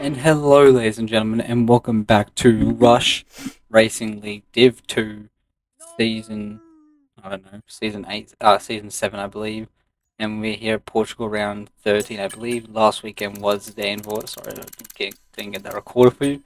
And hello, ladies and gentlemen, and welcome back to Rush Racing League Div 2 season, I don't know, season 8, season 7, I believe. And we're here at Portugal round 13, I believe. Last weekend was the Danvort. Sorry, I didn't get that recorded for you.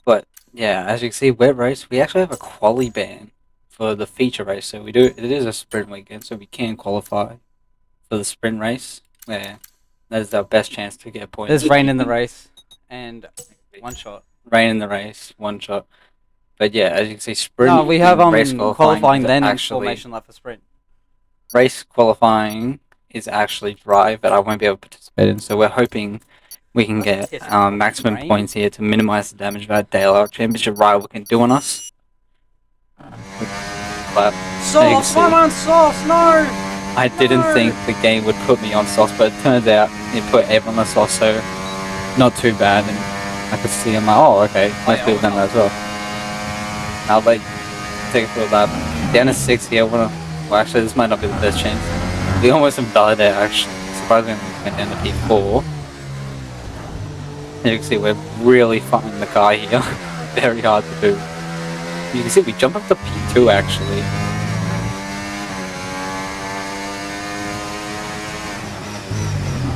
But yeah, as you can see, wet race, we actually have a quali ban for the feature race. So it is a sprint weekend, so we can qualify for the sprint race, where that is our best chance to get points. There's rain in the race, and one shot. Rain in the race, one shot. But yeah, as you can see, sprint No, we have and race qualifying is then actually formation left for sprint. race qualifying is actually dry, but I won't be able to participate in. So we're hoping we can get maximum points here to minimize the damage that Dale Championship rival can do on us. But Sauce, I'm on sauce, no! I didn't think the game would put me on sauce, but it turns out it put everyone on sauce, so not too bad. And I could see, I'm like, oh, okay, most people done that as well. I'll let you take a feel lap. Down to 6 here. Well, actually, this might not be the best chance. We almost have died there, actually. Surprisingly, we went down to P4. And you can see we're really fighting the car here. Very hard to do. You can see we jump up to P2, actually.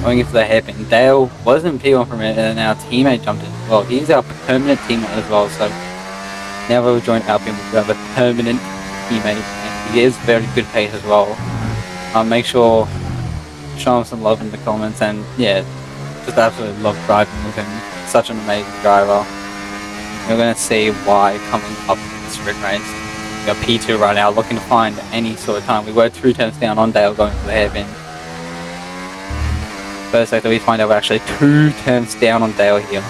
Going into the hairpin. Dale wasn't P1 for a minute, and our teammate jumped in. Well, he's our permanent teammate as well, so now we've joined Albion, we have a permanent teammate, and he is very good pace as well. Make sure show him some love in the comments, and yeah, just absolutely love driving with him. Such an amazing driver. You're gonna see why coming up in the sprint race. We got P2 right now, looking to find any sort of time. We were 2 turns down on Dale going for the hairpin. First sector, we find out we're actually 2 turns down on Dale here.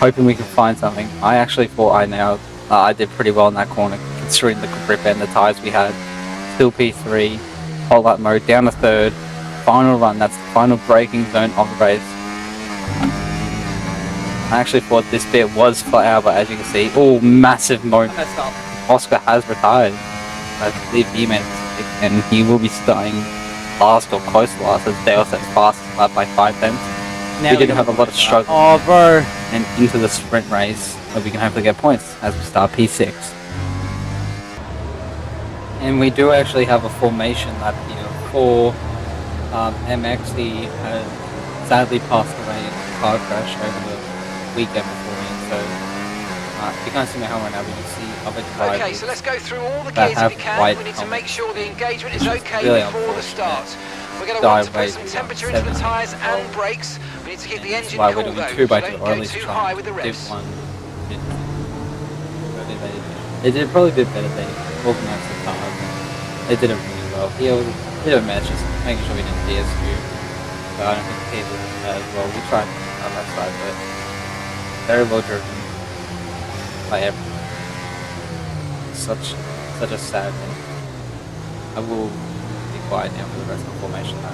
Hoping we can find something. I actually thought I did pretty well in that corner, considering the grip and the tyres we had. Still P3, whole lap mode, down to 3rd. Final run, that's the final braking zone of the race. I actually thought this bit was flat out, but as you can see, massive mode. Oscar has retired. I believe he made a mistake, and he will be starting last or close to last, as Dale says fastest lap by 5 tenths. We did have a lot of struggle. Oh, bro. And into the sprint race, where we can hopefully get points as we start P6. And we do actually have a formation lap here for MX. He has sadly passed away in a car crash over the weekend beforehand. So you can't see my helmet right now, but you see other drivers. Okay, so let's go through all the gears if we can. We need to make sure the engagement is okay before the start. We're going to want to put some temperature into the tyres and brakes. We need to keep the engine cool though, so don't go too high with the revs. They did probably a bit better. They organised the cars. They did it really well. Here was a bit of a match, just making sure we didn't DSQ. But I don't think the people did that as well. We tried on that side, but very well driven by everyone. Such a sad thing. I will be quiet now for the rest of the formation now.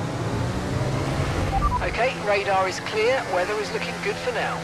Okay, radar is clear, weather is looking good for now.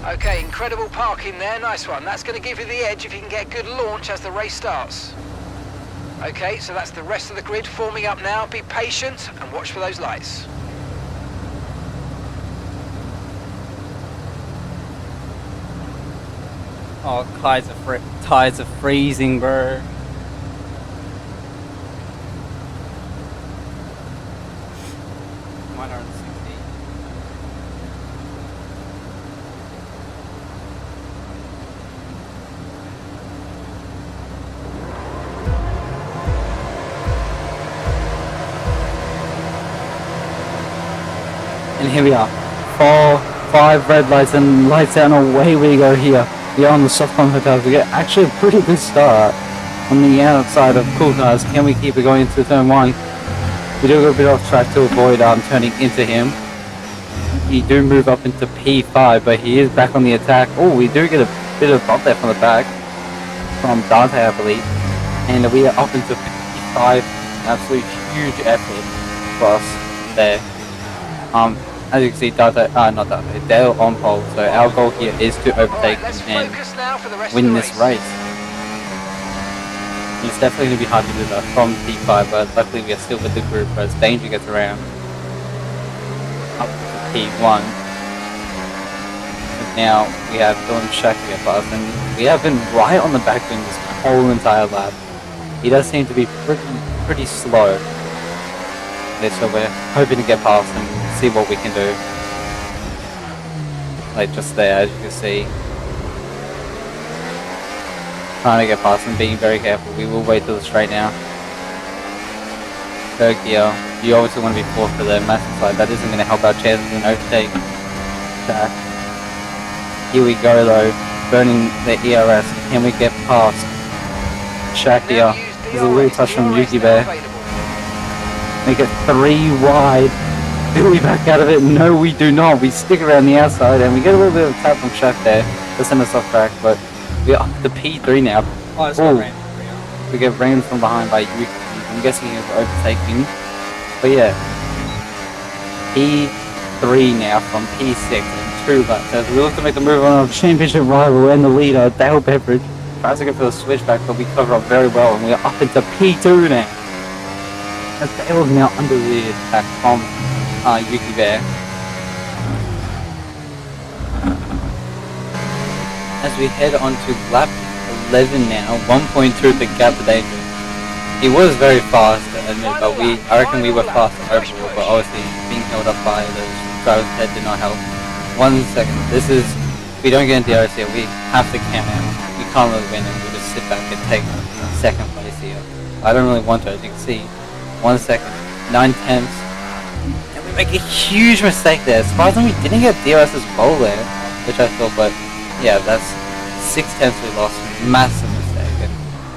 Okay, incredible parking there, nice one. That's going to give you the edge if you can get a good launch as the race starts. Okay, so that's the rest of the grid forming up now. Be patient and watch for those lights. Oh, tires are freezing, bro. Mine are on 60. And here we are. 4, 5 red lights and lights out and away we go here. We are on the soft comfort tires. We get actually a pretty good start on the outside of cool cars. Can we keep it going into turn 1? We do go a bit off track to avoid turning into him. We do move up into P5, but he is back on the attack. Oh, we do get a bit of bump there from the back from Dante, I believe. And we are up into P5. Absolute huge effort for us there. As you can see, Dale on pole, so our goal here is to overtake him and win this race. It's definitely going to be hard to do that from P5, but luckily we are still with the group as Danger gets around up to P1. And now we have Dylan Shaki up us, and we have been right on the back wing this whole entire lap. He does seem to be pretty slow. So we're hoping to get past and see what we can do. Like just there, as you can see. Trying to get past and being very careful. We will wait till the straight now. Third gear. You obviously want to be fourth for the massive side. That isn't going to help our chances in overtake. Here we go though. Burning the ERS. Can we get past Shakia? There's a little touch from Yuki there. Make it 3 wide. Do we back out of it? No, we do not. We stick around the outside and we get a little bit of a tap from Shaq there to send us off track, but we're up to P3 now. Oh, it's Ooh. rain. We get rain from behind by Yuki. I'm guessing he's overtaking. But yeah. P3 now from P6 and 2 laps. As we look to make the move on our championship rival and the leader, Dale Beveridge. Tries to go for the switchback, but we cover up very well and we are up into P2 now. As Dale is now under the attack from Yuki there. As we head on to lap 11 now, 1.2 the gap to Danger. He was very fast, but I reckon we were faster overall, but obviously being held up by the driver's head did not help. 1 second, this is, if we don't get into the RS here, we have to count out. We can't really win and we just sit back and take second place here. I don't really want to, as you can see. 1 second, 9/10. And we make a huge mistake there. Surprisingly, we didn't get DRS's goal there, which I thought, but yeah, that's 6/10 we lost. Massive mistake. And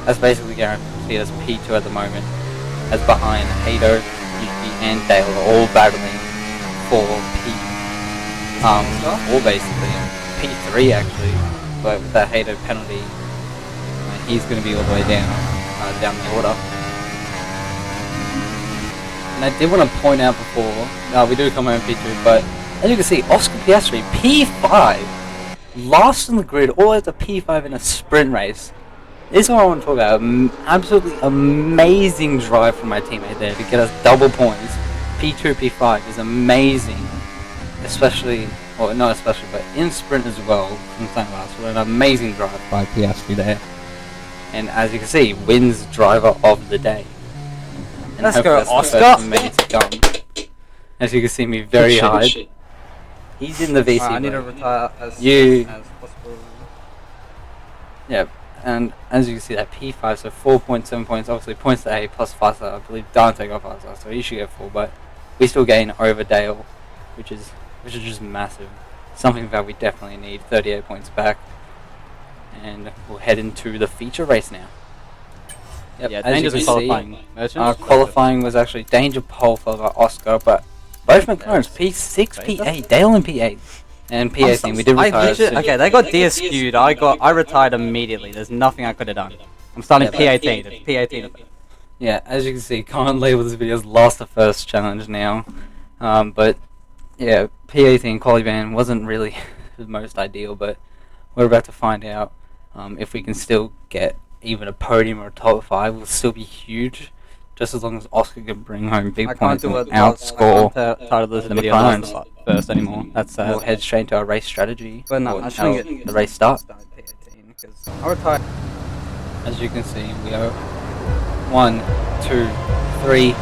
that's basically guaranteed as P2 at the moment. As behind Hato, Yuki, and Dale are all battling for P4 basically. P3 actually. But with that Hato penalty, he's going to be all the way down the order. And I did want to point out before, we do come out in P2, but as you can see, Oscar Piastri, P5, last on the grid, all the way to P5 in a sprint race. This is what I want to talk about. Absolutely amazing drive from my teammate there to get us double points. P2, P5 is amazing, especially, well not especially, but in sprint as well from last. What an amazing drive by Piastri there. And as you can see, wins driver of the day. And Let's go, Oscar! As you can see me very hard. He's in the VC. I need to retire as possible. Yeah, and as you can see that P5, so 4.7 points, obviously points to A plus faster. I believe Dante got faster, so he should get 4, but we still gain over Dale, which is just massive. Something that we definitely need. 38 points back. And we'll head into the feature race now. Yep, Yeah, as you can qualifying. see, qualifying was actually Danger pole for Oscar, but both McLaren's P6, P8, Dale in P8, and P18. We did retire. Okay, they got DSQ'd. I retired immediately. There's nothing I could have done. I'm starting P18. It's P18. Yeah, as you can see, can't label this video as lost the first challenge now, but yeah, P18 quali ban wasn't really the most ideal, but we're about to find out. If we can still get even a podium or a top 5, will still be huge. Just as long as Oscar can bring home big points and outscore title this the video McLarens. first anymore. That's We'll head straight into our race strategy. But no, or I how think the race start. because I retired. As you can see, we are 1, 2, 3,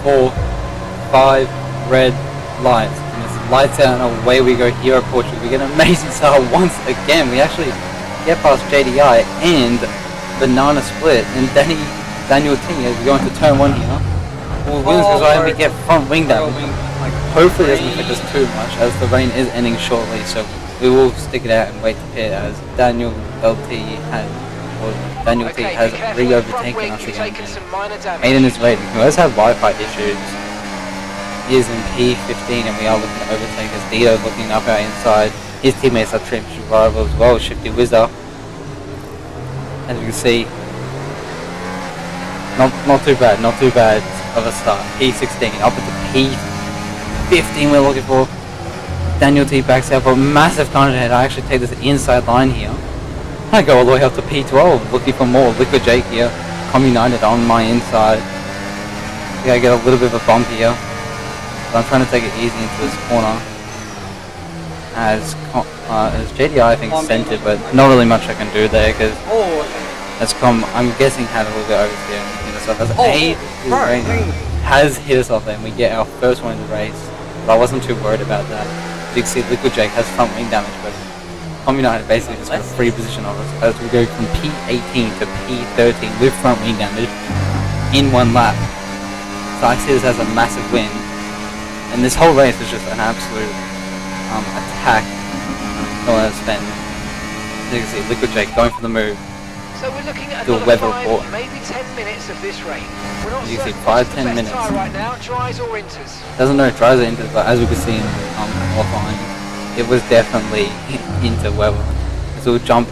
4, 5 red lights. And it's lights out and away we go here at Portugal. We get an amazing start once again. We actually get past JDI and Banana Split and Daniel T as we go into turn 1 here. Well, wins because we get front wing damage. Hopefully it doesn't affect us too much as the rain is ending shortly, so we will stick it out and wait to pit as Daniel T has re-overtaken us again. Aiden is waiting. He does have Wi-Fi issues. He is in P15 and we are looking to overtake as Dito looking up our inside. His teammates are championship rival as well, Shifty Wizard. As you can see, not too bad of a start. P16 up into P15 we're looking for. Daniel T backs out for a massive counter head. I actually take this inside line here. I go all the way up to P12 looking for more. Liquid Jake here. Com United on my inside. Yeah, I get a little bit of a bump here. But I'm trying to take it easy into this corner. As JDI I think centered, but not really much I can do there because I'm guessing had a little bit oversteer and hit us off. As has hit us off there and we get our first one in the race. But I wasn't too worried about that. You can see Liquid Jake has front wing damage, but Com United basically just got a free position on us as we go from P18 to P13 with front wing damage in 1 lap. So I see this as a massive win. And this whole race is just an absolute attack. Spend. As you can see, Liquid Jake going for the move. So we're looking at Do a another weather 5, report. maybe 10 minutes of this rain. We're not You can see certain 5, what's the 10 best minutes. tyre right now, dries or inters. Doesn't know if dries or into, but as we could see in offline, it was definitely into weather. So we'll jump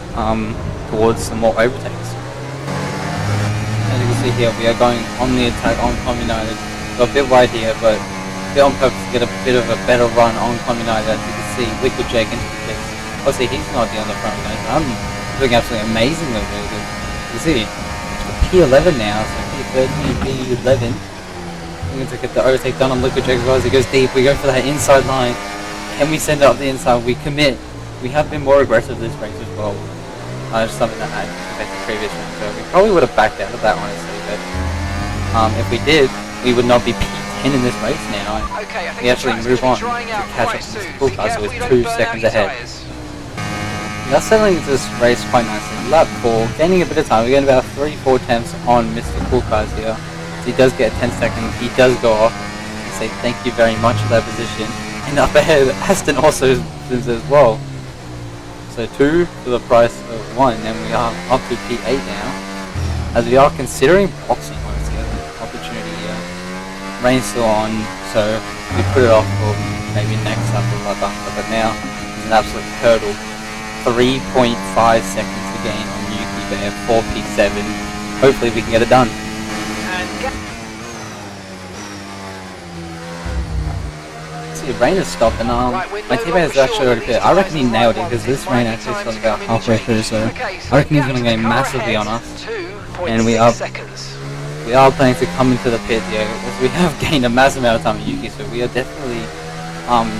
towards some more overtakes. As you can see here, we are going on the attack on Com United. Got a bit wide here, but a bit on purpose to get a bit of a better run on Com United. As you can see, Liquid Jake into the pits. Obviously, he's not the on the front guys. I'm doing absolutely amazingly really good. You see, P11 now, so P13, P11. We're going to get the overtake done on Liquid Jake as well as he goes deep. We go for that inside line. Can we send it up the inside? We commit. We have been more aggressive this race as well. Just something that I compared to previous rounds. So we probably would have backed out of that honestly, but if we did, we would not be P10 in this race now. Okay, I think we actually move on to catch up to Cool Car, so it's 2 seconds ahead. That's settling this race quite nicely. Lap 4, gaining a bit of time. We're getting about 3-4 attempts on Mr. Cool Cars here. So he does get a 10 second. He does go off. And say thank you very much for that position. And up ahead, Aston also is as well. So 2 for the price of 1, and we are up to P8 now. As we are considering boxing honestly as an opportunity here. Rain's still on, so we put it off for maybe next lap or like after. But now it's an absolute hurdle. 3.5 seconds to gain on Yuki Bear for P7. Hopefully we can get it done. See, rain has stopped and my teammate has actually already pit. I reckon he nailed it because this rain actually stopped about halfway through, so I reckon he's going to gain massively on us. And we are planning to come into the pit here because we have gained a massive amount of time on Yuki, so we are definitely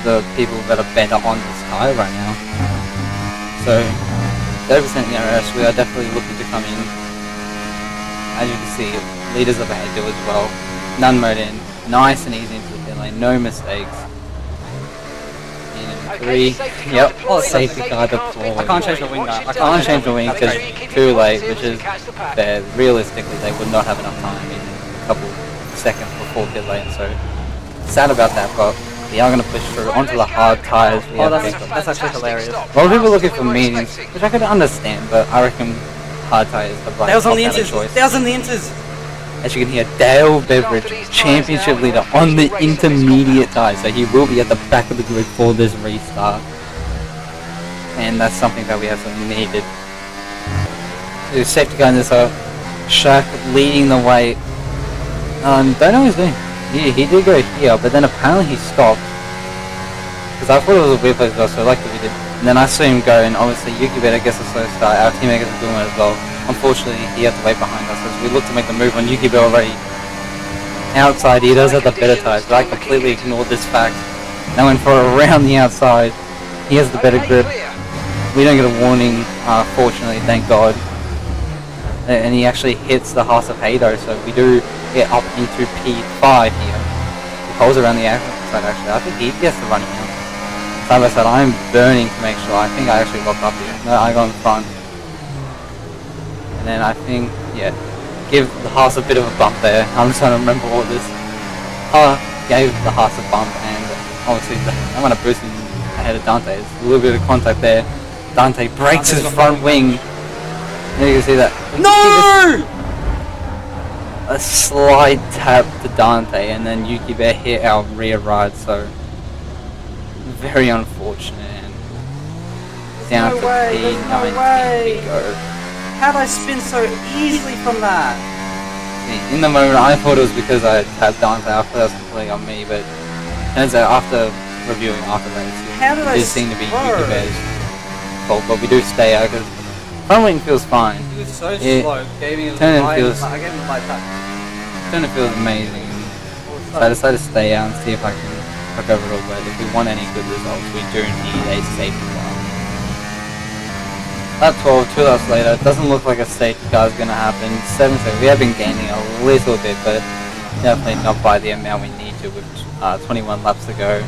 the people that are better on this tyre right now. So, 30% in the RS, we are definitely looking to come in. As you can see, leaders of ahead do as well. None mode in, nice and easy into the pit lane, no mistakes. In 3, yep, safety car deployed. I can't change the wing now. I can't change the wing because it's too late, which is fair. Realistically, they would not have enough time in a couple seconds before pit lane, so sad about that, but we are going to push through onto the hard tyres. That's actually hilarious. A lot of people are looking for mediums, which I could understand, but I reckon hard tyre is the right choice. That was on the inters. As you can hear, Dale Beveridge, championship leader on the intermediate tyre, so he will be at the back of the grid for this restart. And that's something that we absolutely needed. The safety car in this Shaq leading the way. Don't know what he's doing. Yeah, he did go here, but then apparently he stopped. Because I thought it was a weird place to go, so I like that we did And then I saw him go, and obviously Yuki better gets a slow start. Our teammate gets a good one as well. Unfortunately, he had to wait behind us as we look to make the move on Yuki already. Outside, he does have the better tires, but I completely ignored this fact. And I went for around the outside. He has the better grip. We don't get a warning, fortunately, thank God. And he actually hits the Haas of Hado, so we do get up into P5 here. He pulls around the outside actually. I think he gets the run here. Side by side, I'm burning to make sure. I think I actually locked up here. No, I go in front. And then I think, yeah, give the Haas a bit of a bump there. I'm just trying to remember all this. Gave the Haas a bump, and obviously I'm going to boost him ahead of Dante. There's a little bit of contact there. Dante breaks his front wing. There you can see that. No! A slight tap to Dante, and then Yuki Bear hit our rear ride, so very unfortunate. And down to P19 we go. How did I spin so easily from that? See, in the moment I thought it was because I tapped Dante. I thought that was completely on me, but turns out after reviewing after race, it did seem to be Yuki Bear's fault, but we do stay out because front wing feels fine. He was so slow. Turn feels. I gave him a light touch. Turn feels amazing. So I decided to stay out and see if I can hook over it all. But if we want any good results, we do need a safety car. Lap 12, 2 laps later. It doesn't look like a safety car is going to happen. 7 seconds. We have been gaining a little bit, but definitely not by the amount we need to with 21 laps to go.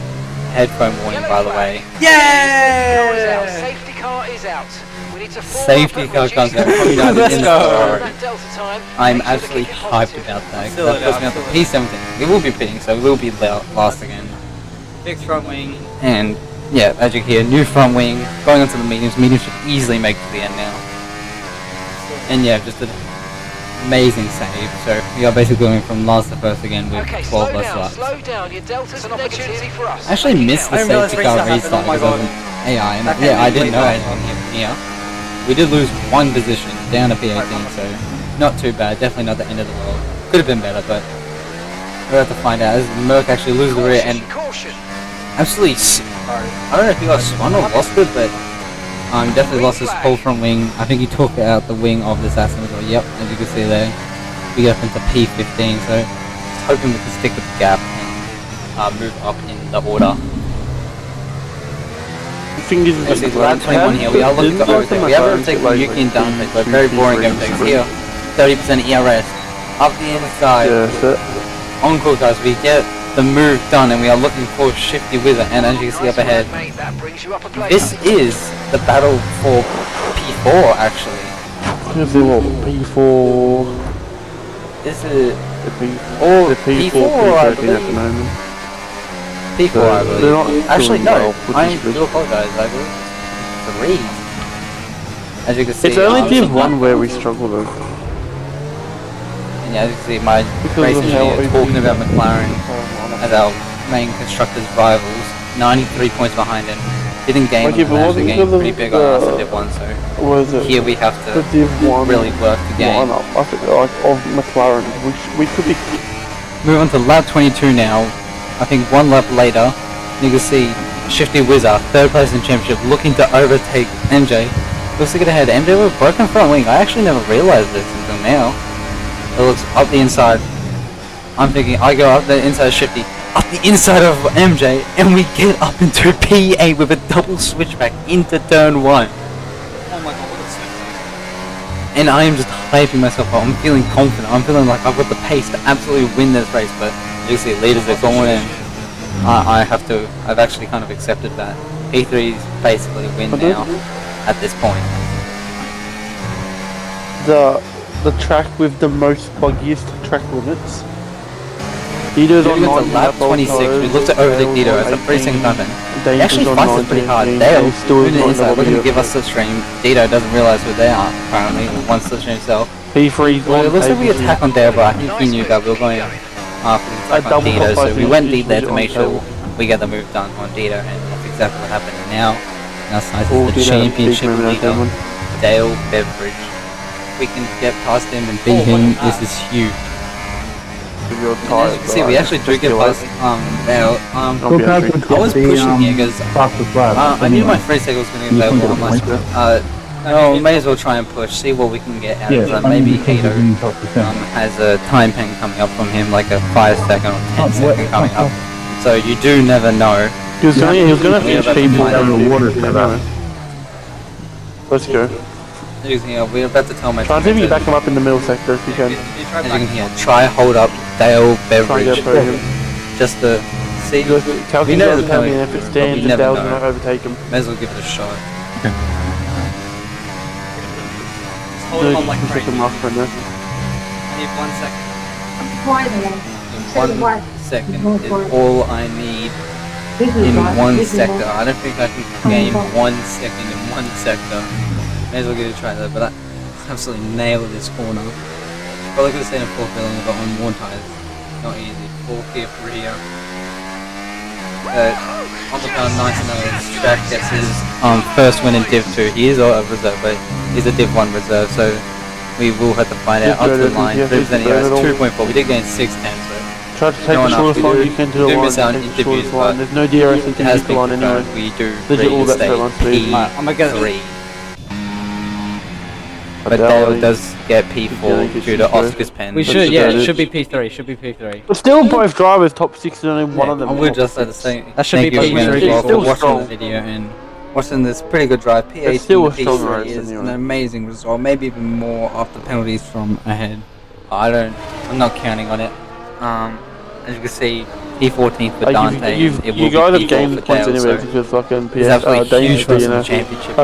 Headphone warning, by the way. Yeah! Safety car is out. We need to Safety car comes out. Let's go. I'm absolutely hyped about that. That puts me up to P17. We will be pitting, so we will be last again. Fixed front wing. And yeah, as you hear, new front wing, going onto the mediums. Mediums should easily make it to the end now. And yeah, just an amazing save. So we are basically going from last to first again with 12 less laps. Slow down. Your delta's an opportunity for us. I actually missed the safety car restart because of AI. And yeah, I didn't know anything here. We did lose one position down to P18, so not too bad. Definitely not the end of the world. Could have been better, but we'll have to find out. As Merc actually loses the rear and absolutely. I don't know if he got spun or lost it, but definitely lost his whole front wing. I think he took out the wing of this Aston as well. Yep, as you can see there, we get up into P15. So just hoping we can stick with the gap and move up in the order. Obviously, lap 21 here, we are looking to overtake. We have overtaken Yuki and Dante, but very boring overtakes here. 30% ERS, up the inside. On cool guys, we get the move done and we are looking for Shifty Wizard, and as you can see up ahead, this is the battle for P4 actually. P4. This is the P4 I believe. P4 I believe. Actually no, I do apologize, I believe it's 3. As you can see, it's only Div 1 where we struggle though. And yeah, as you can see, my race engineer talking about McLaren as our main constructor's rivals, 93 points behind him. Didn't gain on the match, they gained pretty big on us in Div 1, so here we have to really work to gain. I think, like, of McLaren, we could be... Move on to lap 22 now. I think one lap later, you can see Shifty Wizard, 3rd place in the championship, looking to overtake MJ. Looks to get ahead. MJ with a broken front wing. I actually never realized this until now. It looks up the inside. I'm thinking I go up the inside of Shifty, up the inside of MJ, and we get up into P8 with a double switchback into turn 1. Oh my god, what a switchback. And I am just hyping myself up. I'm feeling confident. I'm feeling like I've got the pace to absolutely win this race, but you see leaders are going in. I've actually kind of accepted that. P3's basically win now at this point. The track with the most buggiest track limits. Dito's on 9 lap 26, we looked at overtake Dito as a pretty second time in. He actually fights us pretty hard. Dale, moving to the inside, looking to give us slipstream. Dito doesn't realise who they are, apparently, one slipstream himself. P3's well, it looks like we attack on Dale, but I think we knew that we were going after the attack on Dito, so we went deep there to make sure we get the move done on Dito, and that's exactly what happened. And now, that's nice, it's the championship leader, Dale Beveridge. We can get past him and beat him, this is huge. With your And as tires, you can see, we actually do get past Dale. I'll be honest with you. I was pushing here because I knew my free cycle was going to get available. I'm like, oh, may as well try and push, see what we can get out of it. Maybe Hito has a time pen coming up from him, like a 5-second or 10-second coming up. So you do never know. He was gonna finish people out in the water. Let's go. We're about to tell my Try and see if you back him up in the middle sector if you can. as you can hear, try hold up Dale Try and Beveridge get through him. just to see. Calculate know the how many penalty, if it but stands we and never Dale's know. gonna overtake him. May as well give it a shot. Hold him on like Just crazy. take him off right now. I need 1 second. In 1 second is all I need in one sector. I don't think I can gain 1 second in one sector. May as well give it a try though, but I absolutely nailed this corner. Probably could have stayed in 4th building but on more tires. Not easy. 4th gear for here. On the pound, nice to know Strack gets his first win in Div 2. He is a reserve, but he's a Div 1 reserve, so we will have to find out up to the line. Representing us 2.4. We did gain 6 tenths, but Try to take the shortest line you can to the we do line. miss out on Take the shortest interviews, line. but There's no DRS it has into the been line anyway. confirmed. We do Legit all that straight line speed. reinstate I'm gonna get P3. But Dale does get P4 due to Oscar's pen. We should, yeah, it should be P3, should be P3. But still, both drivers top 6 and only one of them. I would just like to say That should thank be you again as P3. well It's for still watching strong. the video and watching this pretty good drive. P18 It's still a to strong P3 race is anyway. an amazing result, maybe even more after penalties from ahead. I'm not counting on it. As you can see, P14 for Dante. You it will guys be have P4 gained for points Dale, anyway so because fucking it's absolutely huge for us in the Danger, championship.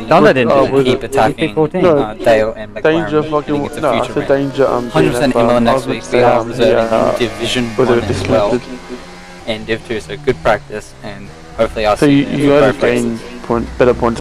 Dante didn't do was that. Keep attacking P14. Dale and McLaren. Danger I fucking think it's a no, future it's a round. Danger 100% email next week. We are reserving Division 1 was it as well disconnected? and Div 2, so good practice and hopefully our So season you is guys have both races. gained better points